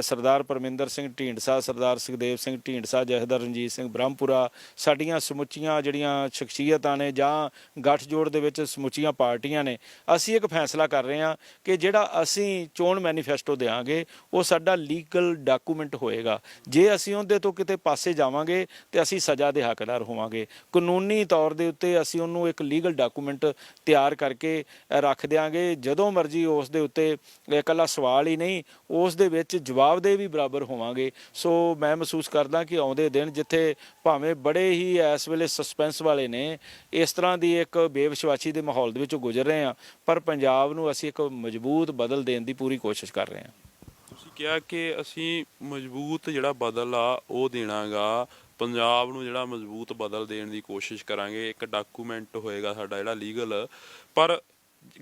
ਸਰਦਾਰ ਪਰਮਿੰਦਰ ਸਿੰਘ ਢੀਂਡਸਾ, ਸਰਦਾਰ ਸੁਖਦੇਵ ਸਿੰਘ ਢੀਂਡਸਾ, ਜਥੇਦਾਰ ਰਣਜੀਤ ਸਿੰਘ ਬ੍ਰਹਮਪੁਰਾ, ਸਾਡੀਆਂ ਸਮੁੱਚੀਆਂ ਜਿਹੜੀਆਂ ਸ਼ਖਸੀਅਤਾਂ ਨੇ ਜਾਂ ਗੱਠਜੋੜ ਦੇ ਵਿੱਚ ਸਮੁੱਚੀਆਂ ਪਾਰਟੀਆਂ ਨੇ, ਅਸੀਂ ਇੱਕ ਫੈਸਲਾ ਕਰ ਰਹੇ ਹਾਂ ਕਿ ਜਿਹੜਾ ਅਸੀਂ ਚੋਣ ਮੈਨੀਫੈਸਟੋ ਦਿਆਂਗੇ ਉਹ ਸਾਡਾ ਲੀਗਲ ਡਾਕੂਮੈਂਟ ਹੋਏਗਾ। ਜੇ ਅਸੀਂ ਉਹਦੇ ਤੋਂ ਕਿਤੇ ਪਾਸੇ ਜਾਵਾਂਗੇ ਤੇ ਅਸੀਂ ਸਜ਼ਾ ਦੇ ਹੱਕਦਾਰ ਹੋਵਾਂਗੇ। ਕਾਨੂੰਨੀ ਤੌਰ ਦੇ ਉੱਤੇ ਅਸੀਂ ਉਹਨੂੰ ਇੱਕ ਲੀਗਲ ਡਾਕੂਮੈਂਟ ਤਿਆਰ ਕਰਕੇ ਰੱਖ ਦਿਆਂਗੇ। ਜਦੋਂ ਮਰਜ਼ੀ ਉਸ ਦੇ ਉੱਤੇ ਇਕੱਲਾ ਸਵਾਲ ਹੀ ਨਹੀਂ, ਉਸ ਦੇ ਵਿੱਚ ਜਵਾਬਦੇਹ ਵੀ ਬਰਾਬਰ ਹੋਵਾਂਗੇ। ਸੋ ਮੈਂ ਮਹਿਸੂਸ ਕਰਦਾ ਕਿ ਆਉਂਦੇ ਦਿਨ ਜਿੱਥੇ ਭਾਵੇਂ ਬੜੇ ਹੀ ਇਸ ਵੇਲੇ ਸਸਪੈਂਸ ਵਾਲੇ ਨੇ, ਇਸ ਤਰ੍ਹਾਂ ਦੀ ਇੱਕ ਬੇਵਿਸ਼ਵਾਸੀ ਦੇ ਮਾਹੌਲ ਦੇ ਵਿੱਚੋਂ ਗੁਜ਼ਰ ਰਹੇ ਹਾਂ, ਪਰ ਪੰਜਾਬ ਨੂੰ ਅਸੀਂ ਇੱਕ ਮਜ਼ਬੂਤ ਬਦਲ ਦੇਣ ਦੀ ਪੂਰੀ ਕੋਸ਼ਿਸ਼ ਕਰ ਰਹੇ ਹਾਂ। ਤੁਸੀਂ ਕਿਹਾ ਕਿ ਅਸੀਂ ਮਜ਼ਬੂਤ ਜਿਹੜਾ ਬਦਲ ਆ ਉਹ ਦੇਣਾਗਾ, ਪੰਜਾਬ ਨੂੰ ਜਿਹੜਾ ਮਜ਼ਬੂਤ ਬਦਲ ਦੇਣ ਦੀ ਕੋਸ਼ਿਸ਼ ਕਰਾਂਗੇ। ਇੱਕ ਡਾਕੂਮੈਂਟ ਹੋਏਗਾ ਸਾਡਾ ਜਿਹੜਾ ਲੀਗਲ। ਪਰ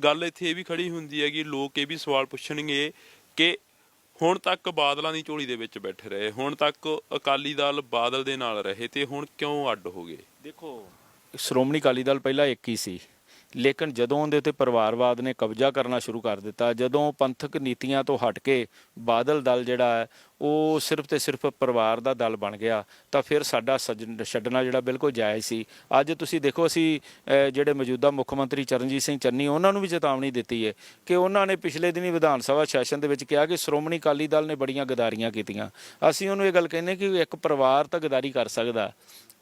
ਗੱਲ ਇੱਥੇ ਇਹ ਵੀ ਖੜੀ ਹੁੰਦੀ ਹੈ ਕਿ ਲੋਕ ਇਹ ਵੀ ਸਵਾਲ ਪੁੱਛਣਗੇ ਕਿ ਹੁਣ ਤੱਕ ਬਾਦਲਾਂ ਦੀ ਝੋਲੀ ਦੇ ਵਿੱਚ ਬੈਠੇ ਰਹੇ, ਹੁਣ ਤੱਕ ਅਕਾਲੀ ਦਲ ਬਾਦਲ ਦੇ ਨਾਲ ਰਹੇ, ਤੇ ਹੁਣ ਕਿਉਂ ਅੱਡ ਹੋ ਗਏ? ਦੇਖੋ, ਸ਼੍ਰੋਮਣੀ ਅਕਾਲੀ ਦਲ ਪਹਿਲਾਂ ਇੱਕ ਹੀ ਸੀ, ਲੇਕਿਨ ਜਦੋਂ ਉਹਦੇ ਉੱਤੇ ਪਰਿਵਾਰਵਾਦ ਨੇ ਕਬਜ਼ਾ ਕਰਨਾ ਸ਼ੁਰੂ ਕਰ ਦਿੱਤਾ, ਜਦੋਂ ਪੰਥਕ ਨੀਤੀਆਂ ਤੋਂ ਹਟ ਕੇ ਬਾਦਲ ਦਲ ਜਿਹੜਾ ਹੈ ਉਹ ਸਿਰਫ ਤੇ ਸਿਰਫ ਪਰਿਵਾਰ ਦਾ ਦਲ ਬਣ ਗਿਆ, ਤਾਂ ਫਿਰ ਸਾਡਾ ਛੱਡਣਾ ਜਿਹੜਾ ਬਿਲਕੁਲ ਜਾਇਜ਼ ਸੀ। ਅੱਜ ਤੁਸੀਂ ਦੇਖੋ, ਅਸੀਂ ਜਿਹੜੇ ਮੌਜੂਦਾ ਮੁੱਖ ਮੰਤਰੀ ਚਰਨਜੀਤ ਸਿੰਘ ਚੰਨੀ, ਉਹਨਾਂ ਨੂੰ ਵੀ ਚੇਤਾਵਨੀ ਦਿੱਤੀ ਹੈ ਕਿ ਉਹਨਾਂ ਨੇ ਪਿਛਲੇ ਦਿਨੀ ਵਿਧਾਨ ਸਭਾ ਸੈਸ਼ਨ ਦੇ ਵਿੱਚ ਕਿਹਾ ਕਿ ਸ਼੍ਰੋਮਣੀ ਅਕਾਲੀ ਦਲ ਨੇ ਬੜੀਆਂ ਗਦਾਰੀਆਂ ਕੀਤੀਆਂ। ਅਸੀਂ ਉਹਨੂੰ ਇਹ ਗੱਲ ਕਹਿੰਦੇ ਕਿ ਇੱਕ ਪਰਿਵਾਰ ਤਾਂ ਗਦਾਰੀ ਕਰ ਸਕਦਾ,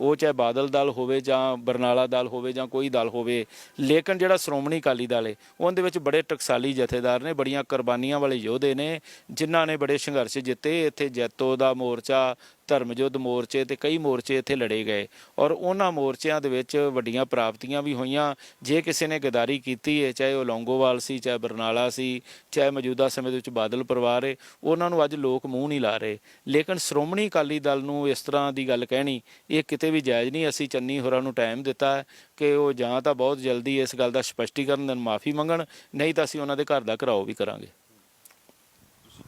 ਉਹ ਚਾਹੇ ਬਾਦਲ ਦਲ ਹੋਵੇ ਜਾਂ ਬਰਨਾਲਾ ਦਲ ਹੋਵੇ ਜਾਂ ਕੋਈ ਦਲ ਹੋਵੇ, ਲੇਕਿਨ ਜਿਹੜਾ ਸ਼੍ਰੋਮਣੀ ਅਕਾਲੀ ਦਲ ਹੈ ਉਹਦੇ ਵਿੱਚ ਬੜੇ ਟਕਸਾਲੀ ਜਥੇਦਾਰ ਨੇ, ਬੜੀਆਂ ਕੁਰਬਾਨੀਆਂ ਵਾਲੇ ਯੋਧੇ ਨੇ, ਜਿਨ੍ਹਾਂ ਨੇ ਬੜੇ ਸੰਘਰਸ਼ ਜਿੱਤੇ। ਇੱਥੇ ਜੈਤੋ ਦਾ ਮੋਰਚਾ, ਧਰਮਯੁੱਧ ਮੋਰਚੇ ਤੇ ਕਈ ਮੋਰਚੇ ਇੱਥੇ ਲੜੇ ਗਏ, ਔਰ ਉਹਨਾਂ ਮੋਰਚਿਆਂ ਦੇ ਵਿੱਚ ਵੱਡੀਆਂ ਪ੍ਰਾਪਤੀਆਂ ਵੀ ਹੋਈਆਂ। ਜੇ ਕਿਸੇ ਨੇ ਗਦਾਰੀ ਕੀਤੀ ਹੈ, ਚਾਹੇ ਉਹ ਲੌਂਗੋਵਾਲ ਸੀ, ਚਾਹੇ ਬਰਨਾਲਾ ਸੀ, ਚਾਹੇ ਮੌਜੂਦਾ ਸਮੇਂ ਦੇ ਵਿੱਚ ਬਾਦਲ ਪਰਿਵਾਰ ਹੈ, ਉਹਨਾਂ ਨੂੰ ਅੱਜ ਲੋਕ ਮੂੰਹ ਨਹੀਂ ਲਾ ਰਹੇ। ਲੇਕਿਨ ਸ਼੍ਰੋਮਣੀ ਅਕਾਲੀ ਦਲ ਨੂੰ ਇਸ ਤਰ੍ਹਾਂ ਦੀ ਗੱਲ ਕਹਿਣੀ ਇਹ ਕਿਤੇ ਵੀ ਜਾਇਜ਼ ਨਹੀਂ। ਅਸੀਂ ਚੰਨੀ ਹੋਰਾਂ ਨੂੰ ਟਾਈਮ ਦਿੱਤਾ ਹੈ ਕਿ ਉਹ ਜਾਂ ਤਾਂ ਬਹੁਤ ਜਲਦੀ ਇਸ ਗੱਲ ਦਾ ਸਪਸ਼ਟੀਕਰਨ ਦੇਣ, ਮਾਫੀ ਮੰਗਣ, ਨਹੀਂ ਤਾਂ ਅਸੀਂ ਉਹਨਾਂ ਦੇ ਘਰ ਦਾ ਘਿਰਾਓ ਵੀ ਕਰਾਂਗੇ।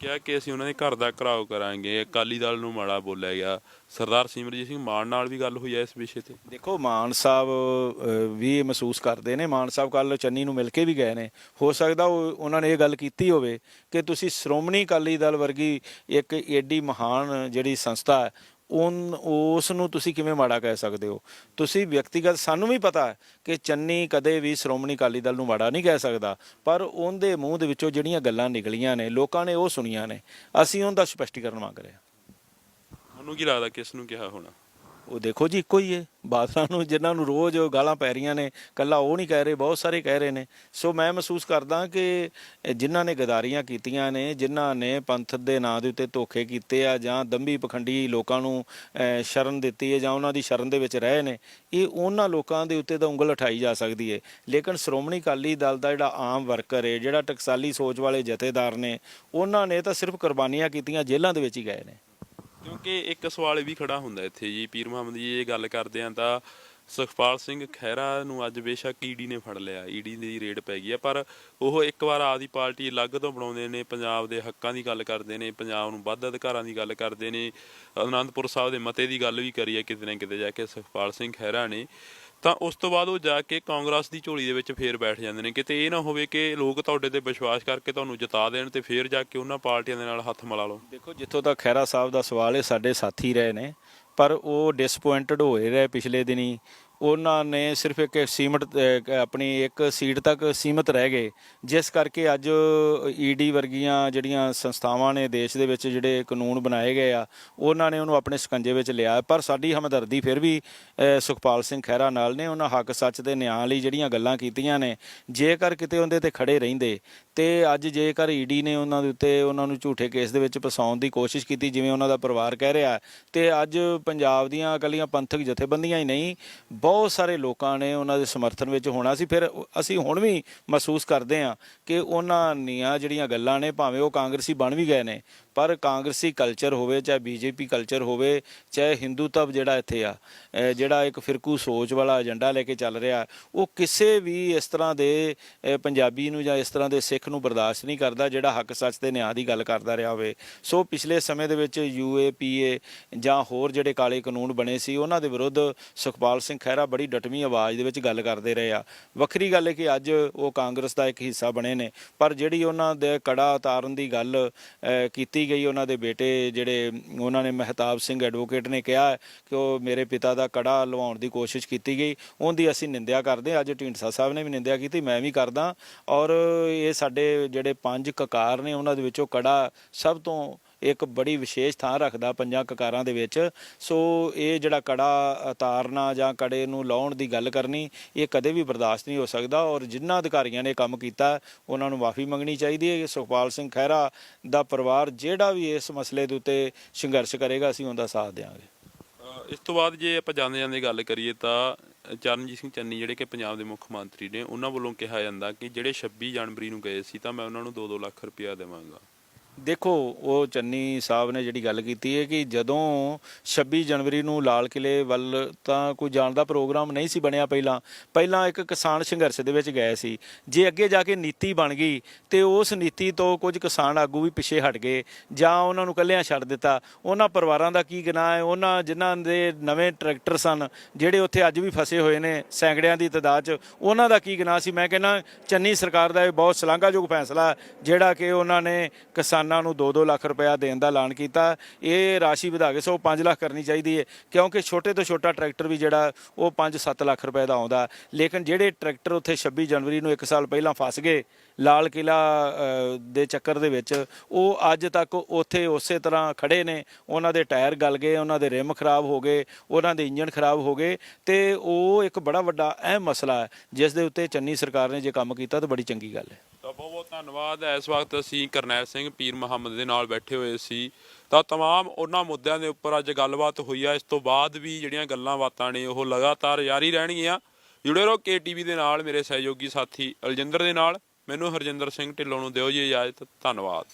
ਕਿਹਾ ਕਿ ਅਸੀਂ ਉਹਨਾਂ ਦੇ ਘਰ ਦਾ ਘਿਰਾਓ ਕਰਾਂਗੇ। ਅਕਾਲੀ ਦਲ ਨੂੰ ਮਾੜਾ ਬੋਲਿਆ ਗਿਆ। ਸਰਦਾਰ ਸਿਮਰਜੀਤ ਸਿੰਘ ਮਾਨ ਨਾਲ ਵੀ ਗੱਲ ਹੋਈ ਹੈ ਇਸ ਵਿਸ਼ੇ ਤੇ। ਦੇਖੋ, ਮਾਨ ਸਾਹਿਬ ਵੀ ਇਹ ਮਹਿਸੂਸ ਕਰਦੇ ਨੇ। ਮਾਨ ਸਾਹਿਬ ਕੱਲ੍ਹ ਚੰਨੀ ਨੂੰ ਮਿਲ ਕੇ ਵੀ ਗਏ ਨੇ। ਹੋ ਸਕਦਾ ਉਹਨਾਂ ਨੇ ਇਹ ਗੱਲ ਕੀਤੀ ਹੋਵੇ ਕਿ ਤੁਸੀਂ ਸ਼੍ਰੋਮਣੀ ਅਕਾਲੀ ਦਲ ਵਰਗੀ ਇੱਕ ਏਡੀ ਮਹਾਨ ਜਿਹੜੀ ਸੰਸਥਾ ਹੈ ਉਸ ਨੂੰ ਤੁਸੀਂ ਕਿਵੇਂ ਮਾੜਾ ਕਹਿ ਸਕਦੇ ਹੋ? ਤੁਸੀਂ ਵਿਅਕਤੀਗਤ, ਸਾਨੂੰ ਵੀ ਪਤਾ ਹੈ ਕਿ ਚੰਨੀ ਕਦੇ ਵੀ ਸ਼੍ਰੋਮਣੀ ਅਕਾਲੀ ਦਲ ਨੂੰ ਮਾੜਾ ਨਹੀਂ ਕਹਿ ਸਕਦਾ, ਪਰ ਉਹਦੇ ਮੂੰਹ ਦੇ ਵਿੱਚੋਂ ਜਿਹੜੀਆਂ ਗੱਲਾਂ ਨਿਕਲੀਆਂ ਨੇ ਲੋਕਾਂ ਨੇ ਉਹ ਸੁਣੀਆਂ ਨੇ। ਅਸੀਂ ਉਹਦਾ ਸਪਸ਼ਟੀਕਰਨ ਮੰਗ ਰਹੇ ਹਾਂ। ਤੁਹਾਨੂੰ ਕੀ ਲੱਗਦਾ ਕਿਸ ਨੂੰ ਕਿਹਾ ਹੋਣਾ? ਉਹ ਦੇਖੋ ਜੀ, ਇੱਕੋ ਹੀ ਹੈ, ਬਾਦਲਾਂ ਨੂੰ, ਜਿਨ੍ਹਾਂ ਨੂੰ ਰੋਜ਼ ਗਾਲਾਂ ਪੈ ਰਹੀਆਂ ਨੇ। ਇਕੱਲਾ ਉਹ ਨਹੀਂ ਕਹਿ ਰਹੇ, ਬਹੁਤ ਸਾਰੇ ਕਹਿ ਰਹੇ ਨੇ। ਸੋ ਮੈਂ ਮਹਿਸੂਸ ਕਰਦਾ ਕਿ ਜਿਨ੍ਹਾਂ ਨੇ ਗਦਾਰੀਆਂ ਕੀਤੀਆਂ ਨੇ, ਜਿਨ੍ਹਾਂ ਨੇ ਪੰਥ ਦੇ ਨਾਂ ਦੇ ਉੱਤੇ ਧੋਖੇ ਕੀਤੇ ਆ, ਜਾਂ ਦੰਭੀ ਪਖੰਡੀ ਲੋਕਾਂ ਨੂੰ ਸ਼ਰਨ ਦਿੱਤੀ ਹੈ, ਜਾਂ ਉਹਨਾਂ ਦੀ ਸ਼ਰਨ ਦੇ ਵਿੱਚ ਰਹੇ ਨੇ, ਇਹ ਉਹਨਾਂ ਲੋਕਾਂ ਦੇ ਉੱਤੇ ਤਾਂ ਉਂਗਲ ਉਠਾਈ ਜਾ ਸਕਦੀ ਹੈ। ਲੇਕਿਨ ਸ਼੍ਰੋਮਣੀ ਅਕਾਲੀ ਦਲ ਦਾ ਜਿਹੜਾ ਆਮ ਵਰਕਰ ਹੈ, ਜਿਹੜਾ ਟਕਸਾਲੀ ਸੋਚ ਵਾਲੇ ਜਥੇਦਾਰ ਨੇ, ਉਹਨਾਂ ਨੇ ਤਾਂ ਸਿਰਫ ਕੁਰਬਾਨੀਆਂ ਕੀਤੀਆਂ, ਜੇਲ੍ਹਾਂ ਦੇ ਵਿੱਚ ਹੀ ਗਏ ਨੇ। ਕਿਉਂਕਿ ਇੱਕ ਸਵਾਲ ਇਹ ਵੀ ਖੜਾ ਹੁੰਦਾ ਇੱਥੇ ਜੀ, ਪੀਰ ਮੁਹੰਮਦ ਜੀ ਇਹ ਗੱਲ ਕਰਦੇ ਆ ਤਾਂ ਸੁਖਪਾਲ ਸਿੰਘ ਖਹਿਰਾ ਨੂੰ ਅੱਜ ਬੇਸ਼ੱਕ ਈਡੀ ਨੇ ਫੜ ਲਿਆ, ਈਡੀ ਦੀ ਰੇਡ ਪੈ ਗਈ ਹੈ, ਪਰ ਉਹ ਇੱਕ ਵਾਰ ਆਪਦੀ ਪਾਰਟੀ ਅਲੱਗ ਤੋਂ ਬਣਾਉਂਦੇ ਨੇ, ਪੰਜਾਬ ਦੇ ਹੱਕਾਂ ਦੀ ਗੱਲ ਕਰਦੇ ਨੇ, ਪੰਜਾਬ ਨੂੰ ਵੱਧ ਅਧਿਕਾਰਾਂ ਦੀ ਗੱਲ ਕਰਦੇ ਨੇ। ਅਨੰਦਪੁਰ ਸਾਹਿਬ ਦੇ ਮਤੇ ਦੀ ਗੱਲ ਵੀ ਕਰੀ ਹੈ ਕਿਤੇ ਨਾ ਕਿਤੇ ਜਾ ਕੇ ਸੁਖਪਾਲ ਸਿੰਘ ਖਹਿਰਾ ਨੇ। ਤਾਂ ਉਸ ਤੋਂ ਬਾਅਦ ਉਹ ਜਾ ਕੇ ਕਾਂਗਰਸ ਦੀ ਝੋਲੀ ਦੇ ਵਿੱਚ ਫੇਰ ਬੈਠ ਜਾਂਦੇ ਨੇ। ਕਿਤੇ ਇਹ ਨਾ ਹੋਵੇ ਕਿ ਲੋਕ ਤੁਹਾਡੇ ਤੇ ਵਿਸ਼ਵਾਸ ਕਰਕੇ ਤੁਹਾਨੂੰ ਜਿਤਾ ਦੇਣ ਤੇ ਫੇਰ ਜਾ ਕੇ ਉਹਨਾਂ ਪਾਰਟੀਆਂ ਦੇ ਨਾਲ ਹੱਥ ਮਿਲਾ ਲਓ। ਦੇਖੋ, ਜਿੱਥੋਂ ਤੱਕ ਖਹਿਰਾ ਸਾਹਿਬ ਦਾ ਸਵਾਲ ਹੈ, ਸਾਡੇ ਸਾਥੀ ਰਹੇ ਨੇ, ਪਰ ਉਹ ਡਿਸਪੁਆਇੰਟਡ ਹੋਏ ਰਹੇ ਪਿਛਲੇ ਦਿਨੀ। ਉਹਨਾਂ ਨੇ ਸਿਰਫ ਇੱਕ ਆਪਣੀ ਇੱਕ ਸੀਟ ਤੱਕ ਸੀਮਤ ਰਹਿ ਗਏ, ਜਿਸ ਕਰਕੇ ਅੱਜ ਈਡੀ ਵਰਗੀਆਂ ਜਿਹੜੀਆਂ ਸੰਸਥਾਵਾਂ ਨੇ ਦੇਸ਼ ਦੇ ਵਿੱਚ, ਜਿਹੜੇ ਕਾਨੂੰਨ ਬਣਾਏ ਗਏ ਆ, ਉਹਨਾਂ ਨੇ ਉਹਨੂੰ ਆਪਣੇ ਸਕੰਜੇ ਵਿੱਚ ਲਿਆ। ਪਰ ਸਾਡੀ ਹਮਦਰਦੀ ਫਿਰ ਵੀ ਸੁਖਪਾਲ ਸਿੰਘ ਖਹਿਰਾ ਨਾਲ ਨੇ। ਉਹਨਾਂ ਹੱਕ ਸੱਚ ਤੇ ਨਿਆਂ ਲਈ ਜਿਹੜੀਆਂ ਗੱਲਾਂ ਕੀਤੀਆਂ ਨੇ, ਜੇਕਰ ਕਿਤੇ ਉਹਦੇ ਤੇ ਖੜੇ ਰਹਿੰਦੇ, ਤੇ ਅੱਜ ਜੇਕਰ ਈਡੀ ਨੇ ਉਹਨਾਂ ਦੇ ਉੱਤੇ, ਉਹਨਾਂ ਨੂੰ ਝੂਠੇ ਕੇਸ ਦੇ ਵਿੱਚ ਫਸਾਉਣ ਦੀ ਕੋਸ਼ਿਸ਼ ਕੀਤੀ, ਜਿਵੇਂ ਉਹਨਾਂ ਦਾ ਪਰਿਵਾਰ ਕਹਿ ਰਿਹਾ, ਤੇ ਅੱਜ ਪੰਜਾਬ ਦੀਆਂ ਇਕੱਲੀਆਂ ਪੰਥਕ ਜਥੇਬੰਦੀਆਂ ਹੀ ਨਹੀਂ, ਬਹੁਤ ਸਾਰੇ ਲੋਕਾਂ ਨੇ ਉਹਨਾਂ ਦੇ ਸਮਰਥਨ ਵਿੱਚ ਹੋਣਾ ਸੀ। ਫਿਰ ਅਸੀਂ ਹੁਣ ਵੀ ਮਹਿਸੂਸ ਕਰਦੇ ਹਾਂ ਕਿ ਉਹਨਾਂ ਦੀਆਂ ਜਿਹੜੀਆਂ ਗੱਲਾਂ ਨੇ, ਭਾਵੇਂ ਉਹ ਕਾਂਗਰਸੀ ਬਣ ਵੀ ਗਏ ਨੇ, ਪਰ ਕਾਂਗਰਸੀ ਕਲਚਰ ਹੋਵੇ, ਚਾਹੇ ਬੀਜੇਪੀ ਕਲਚਰ ਹੋਵੇ, ਚਾਹੇ ਹਿੰਦੂਤਵ ਜਿਹੜਾ ਇੱਥੇ ਆ, ਜਿਹੜਾ ਇੱਕ ਫਿਰਕੂ ਸੋਚ ਵਾਲਾ ਏਜੰਡਾ ਲੈ ਕੇ ਚੱਲ ਰਿਹਾ, ਉਹ ਕਿਸੇ ਵੀ ਇਸ ਤਰ੍ਹਾਂ ਦੇ ਪੰਜਾਬੀ ਨੂੰ ਜਾਂ ਇਸ ਤਰ੍ਹਾਂ ਦੇ ਸਿੱਖ ਨੂੰ ਬਰਦਾਸ਼ਤ ਨਹੀਂ ਕਰਦਾ ਜਿਹੜਾ ਹੱਕ ਸੱਚ ਤੇ ਨਿਆਂ ਦੀ ਗੱਲ ਕਰਦਾ ਰਿਹਾ ਹੋਵੇ। ਸੋ ਪਿਛਲੇ ਸਮੇਂ ਦੇ ਵਿੱਚ UAPA ਜਾਂ ਹੋਰ ਜਿਹੜੇ ਕਾਲੇ ਕਾਨੂੰਨ ਬਣੇ ਸੀ, ਉਹਨਾਂ ਦੇ ਵਿਰੁੱਧ ਸੁਖਪਾਲ ਸਿੰਘ ਖਹਿਰਾ ਬੜੀ ਡਟਵੀਂ ਆਵਾਜ਼ ਦੇ ਵਿੱਚ ਗੱਲ ਕਰਦੇ ਰਹੇ ਆ। ਵੱਖਰੀ ਗੱਲ ਹੈ ਕਿ ਅੱਜ ਉਹ ਕਾਂਗਰਸ ਦਾ ਇੱਕ ਹਿੱਸਾ ਬਣੇ ਨੇ, ਪਰ ਜਿਹੜੀ ਉਹਨਾਂ ਦੇ ਕੜਾ ਉਤਾਰਨ ਦੀ ਗੱਲ ਕੀਤੀ ਗਈ, ਉਹਨਾਂ ਦੇ ਬੇਟੇ ਜਿਹੜੇ, ਉਹਨਾਂ ਨੇ ਮਹਿਤਾਬ ਸਿੰਘ ਐਡਵੋਕੇਟ ਨੇ ਕਿਹਾ ਕਿ ਉਹ ਮੇਰੇ ਪਿਤਾ ਦਾ ਕੜਾ ਲਵਾਉਣ ਦੀ ਕੋਸ਼ਿਸ਼ ਕੀਤੀ ਗਈ, ਉਹਦੀ ਅਸੀਂ ਨਿੰਦਿਆ ਕਰਦੇ। ਅੱਜ ਢੀਂਡਸਾ ਸਾਹਿਬ ਨੇ ਵੀ ਨਿੰਦਿਆ ਕੀਤੀ, ਮੈਂ ਵੀ ਕਰਦਾ। ਔਰ ਇਹ ਸਾਡੇ ਜਿਹੜੇ 5 ਕਕਾਰ ਨੇ, ਉਹਨਾਂ ਦੇ ਵਿੱਚੋਂ ਕੜਾ ਸਭ ਤੋਂ ਇੱਕ ਬੜੀ ਵਿਸ਼ੇਸ਼ ਥਾਂ ਰੱਖਦਾ 5 ਕਕਾਰਾਂ ਦੇ ਵਿੱਚ। ਸੋ ਇਹ ਜਿਹੜਾ ਕੜਾ ਉਤਾਰਨਾ ਜਾਂ ਕੜੇ ਨੂੰ ਲਾਉਣ ਦੀ ਗੱਲ ਕਰਨੀ, ਇਹ ਕਦੇ ਵੀ ਬਰਦਾਸ਼ਤ ਨਹੀਂ ਹੋ ਸਕਦਾ। ਔਰ ਜਿਨ੍ਹਾਂ ਅਧਿਕਾਰੀਆਂ ਨੇ ਕੰਮ ਕੀਤਾ, ਉਹਨਾਂ ਨੂੰ ਮਾਫੀ ਮੰਗਣੀ ਚਾਹੀਦੀ ਹੈ। ਸੁਖਪਾਲ ਸਿੰਘ ਖਹਿਰਾ ਦਾ ਪਰਿਵਾਰ ਜਿਹੜਾ ਵੀ ਇਸ ਮਸਲੇ ਦੇ ਉੱਤੇ ਸੰਘਰਸ਼ ਕਰੇਗਾ, ਅਸੀਂ ਉਹਦਾ ਸਾਥ ਦੇਵਾਂਗੇ। ਇਸ ਤੋਂ ਬਾਅਦ ਜੇ ਆਪਾਂ ਜਾਂਦੇ ਗੱਲ ਕਰੀਏ ਤਾਂ ਚਰਨਜੀਤ ਸਿੰਘ ਚੰਨੀ ਜਿਹੜੇ ਕਿ ਪੰਜਾਬ ਦੇ ਮੁੱਖ ਮੰਤਰੀ ਨੇ, ਉਹਨਾਂ ਵੱਲੋਂ ਕਿਹਾ ਜਾਂਦਾ ਕਿ ਜਿਹੜੇ 26 ਜਨਵਰੀ ਨੂੰ ਗਏ ਸੀ ਤਾਂ ਮੈਂ ਉਹਨਾਂ ਨੂੰ 2-2 ਲੱਖ ਰੁਪਇਆ ਦੇਵਾਂਗਾ। ਦੇਖੋ ਉਹ ਚੰਨੀ ਸਾਹਿਬ ਨੇ ਜਿਹੜੀ ਗੱਲ ਕੀਤੀ ਹੈ ਕਿ ਜਦੋਂ 26 ਜਨਵਰੀ ਨੂੰ ਲਾਲ ਕਿਲੇ ਵੱਲ ਤਾਂ ਕੋਈ ਜਾਣ ਦਾ ਪ੍ਰੋਗਰਾਮ ਨਹੀਂ ਸੀ ਬਣਿਆ, ਪਹਿਲਾਂ ਇੱਕ ਕਿਸਾਨ ਸੰਘਰਸ਼ ਦੇ ਵਿੱਚ ਗਏ ਸੀ। ਜੇ ਅੱਗੇ ਜਾ ਕੇ ਨੀਤੀ ਬਣ ਗਈ ਤੇ ਉਸ ਨੀਤੀ ਤੋਂ ਕੁਝ ਕਿਸਾਨ ਆਗੂ ਵੀ ਪਿੱਛੇ ਹਟ ਗਏ ਜਾਂ ਉਹਨਾਂ ਨੂੰ ਇਕੱਲਿਆਂ ਛੱਡ ਦਿੱਤਾ, ਉਹਨਾਂ ਪਰਿਵਾਰਾਂ ਦਾ ਕੀ ਗੁਨਾਹ ਹੈ? ਉਹਨਾਂ ਜਿਨ੍ਹਾਂ ਦੇ ਨਵੇਂ ਟਰੈਕਟਰ ਸਨ ਜਿਹੜੇ ਉੱਥੇ ਅੱਜ ਵੀ ਫਸੇ ਹੋਏ ਨੇ ਸੈਂਕੜਿਆਂ ਦੀ ਤਾਦਾਦ 'ਚ, ਉਹਨਾਂ ਦਾ ਕੀ ਗੁਨਾਹ ਸੀ? ਮੈਂ ਕਹਿੰਦਾ ਚੰਨੀ ਸਰਕਾਰ ਦਾ ਇਹ ਬਹੁਤ ਸ਼ਲਾਘਾਯੋਗ ਫੈਸਲਾ ਜਿਹੜਾ ਕਿ ਉਹਨਾਂ ਨੇ ਕਿਸਾਨਾਂ ਨੂੰ 2-2 ਲੱਖ ਰੁਪਇਆ ਦੇਣ ਦਾ ਐਲਾਨ ਕੀਤਾ। ਇਹ ਰਾਸ਼ੀ ਵਧਾ ਕੇ 5 ਲੱਖ ਕਰਨੀ ਚਾਹੀਦੀ ਹੈ, ਕਿਉਂਕਿ ਛੋਟੇ ਤੋਂ ਛੋਟਾ ਟਰੈਕਟਰ ਵੀ ਜਿਹੜਾ ਉਹ 5-7 ਲੱਖ ਰੁਪਏ ਦਾ ਆਉਂਦਾ। ਲੇਕਿਨ ਜਿਹੜੇ ਟਰੈਕਟਰ ਉੱਥੇ 26 ਜਨਵਰੀ ਨੂੰ 1 ਸਾਲ ਪਹਿਲਾਂ ਫਸ ਗਏ ਲਾਲ ਕਿਲਾ ਦੇ ਚੱਕਰ ਦੇ ਵਿੱਚ, ਉਹ ਅੱਜ ਤੱਕ ਉੱਥੇ ਉਸੇ ਤਰ੍ਹਾਂ ਖੜੇ ਨੇ। ਉਹਨਾਂ ਦੇ ਟਾਇਰ ਗਲ ਗਏ, ਉਹਨਾਂ ਦੇ ਰਿਮ ਖਰਾਬ ਹੋ ਗਏ, ਉਹਨਾਂ ਦੇ ਇੰਜਣ ਖਰਾਬ ਹੋ ਗਏ, ਤੇ ਉਹ ਇੱਕ ਬੜਾ ਵੱਡਾ ਅਹਿਮ ਮਸਲਾ ਹੈ ਜਿਸ ਦੇ ਉੱਤੇ ਚੰਨੀ ਸਰਕਾਰ ਨੇ ਜੇ ਕੰਮ ਕੀਤਾ ਤਾਂ ਬੜੀ ਚੰਗੀ ਗੱਲ ਹੈ। ਤਾਂ ਬਹੁਤ ਬਹੁਤ ਧੰਨਵਾਦ। ਇਸ ਵਕਤ ਅਸੀਂ ਕਰਨੈਲ ਸਿੰਘ ਪੀਰ ਮੁਹੰਮਦ ਦੇ ਨਾਲ ਬੈਠੇ ਹੋਏ ਸੀ ਤਾਂ ਤਮਾਮ ਉਹਨਾਂ ਮੁੱਦਿਆਂ ਦੇ ਉੱਪਰ ਅੱਜ ਗੱਲਬਾਤ ਹੋਈ ਆ। ਇਸ ਤੋਂ ਬਾਅਦ ਵੀ ਜਿਹੜੀਆਂ ਗੱਲਾਂ ਬਾਤਾਂ ਨੇ ਉਹ ਲਗਾਤਾਰ ਜਾਰੀ ਰਹਿਣਗੀਆਂ। ਜੁੜੇ ਰਹੋ KTV ਦੇ ਨਾਲ, ਮੇਰੇ ਸਹਿਯੋਗੀ ਸਾਥੀ ਅਲਜਿੰਦਰ ਦੇ ਨਾਲ। ਮੈਨੂੰ ਹਰਜਿੰਦਰ ਸਿੰਘ ਢਿੱਲੋਂ ਨੂੰ ਦਿਓ ਜੀ ਇਜਾਜ਼ਤ। ਧੰਨਵਾਦ।